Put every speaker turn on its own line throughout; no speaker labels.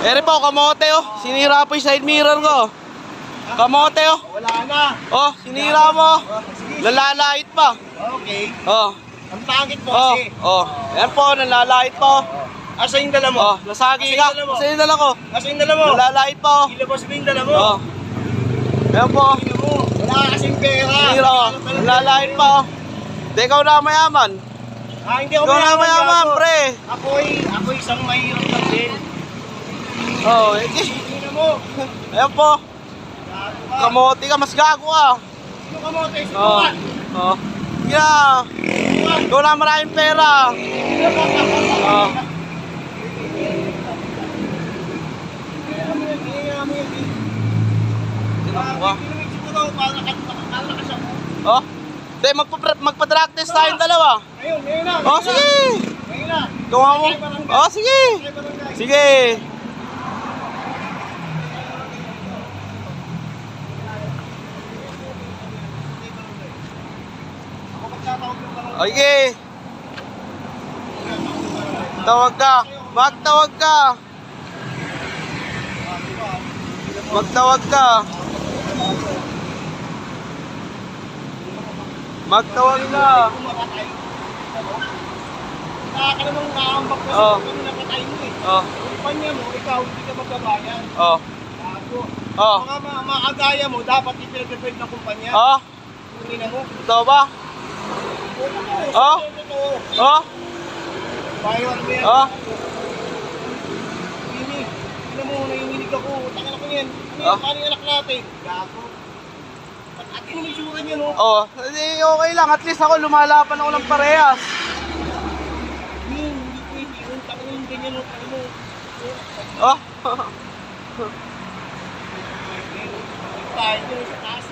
Ere po, kamote oh. Sinira po yung side mirror ko. Kamote oh.
Wala na.
Oh, sinira mo.
Sige.
Nalalait pa.
Okay.
Oh.
Ang pangit mo
Oh.
kasi.
Oh. Ayan po, nalalait pa oh.
Asa yung dala mo?
Oh, nasagi ka. Sa yung dala ko.
Asa yung dala mo?
Nalalait pa oh.
Ilabas mo yung dala mo.
Oh. Ayan po.
Tingnan mo. Wala kasing pera.
Sinira oh. Nalalait pa oh. Di ikaw na mayaman.
Hindi ako
Ikaw na mayaman,
gago.
pre.
Ako isang mahirap lang din.
Oh, eh.
Tingnan mo.
Ayan po.
Gago ka.
Kamote ka, mas gago ka.
Sino ka mo? Sino
Oh.
ka?
Oh. Yeah. Ikaw na maraming pera. Oh. Oh. Hindi, magpa-drug test tayong dalawa.
Ngayon na.
Oh, sige.
Ngayon na.
Gawa mo. Oh, sige. Sige. Okay. Tawag ka. Magtawag ka. Magtawag ka. Magtawag ka.
Nakaka namang naambak kasi
Oh.
kami napatay mo eh.
Oh.
Kumpanya mo, ikaw hindi ka magbabayan.
Oh.
Gago.
Oh.
Mga kagaya mo, dapat ipinag-depend ng kumpanya.
Oh.
Tingnan mo.
Ito ba? Oh. Oh.
Bayan mo yan.
Oh.
Hindi. Tingnan mo, nanginginig ako. Tangan ako yan.
Oh.
Paano yung anak natin? Gago. At tingnan mo yung sura niya, no?
Oh. Hindi, okay lang. At least ako lumalaban ako ng parehas.
Hindi pwede. Yung tangan yung ganyan, no? Tangan mo.
Oh.
Tayo dyan sa taas.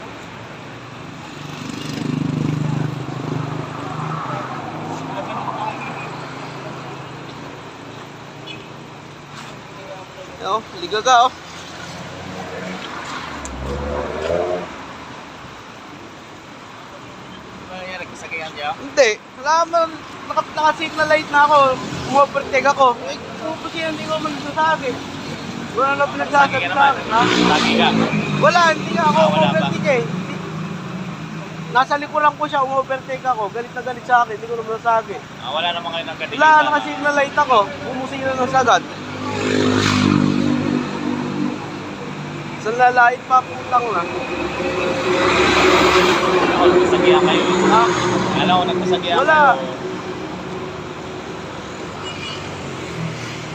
Oh, liga ka oh.
Nagkasagayan siya?
Hindi. Wala man. Naka-signal light na ako. Umovertake ako. Eh, tapos yan, hindi ko man nasasabi. Wala na pinagsasabi sa akin, ha?
Lagi ka.
Wala, hindi nga ako
Wala ba?
umovertake eh. Nasa likuran ko siya, umovertake ako. Galit na galit sa akin, hindi ko naman nasabi.
Wala naman kayo ng katigil.
Wala, naka-signal light ako. Umusin na ng sagad. Sa lalait pa, putang na.
Nagpasagya kayo.
Ha?
Alam ko, nagpasagya
Wala.
kayo.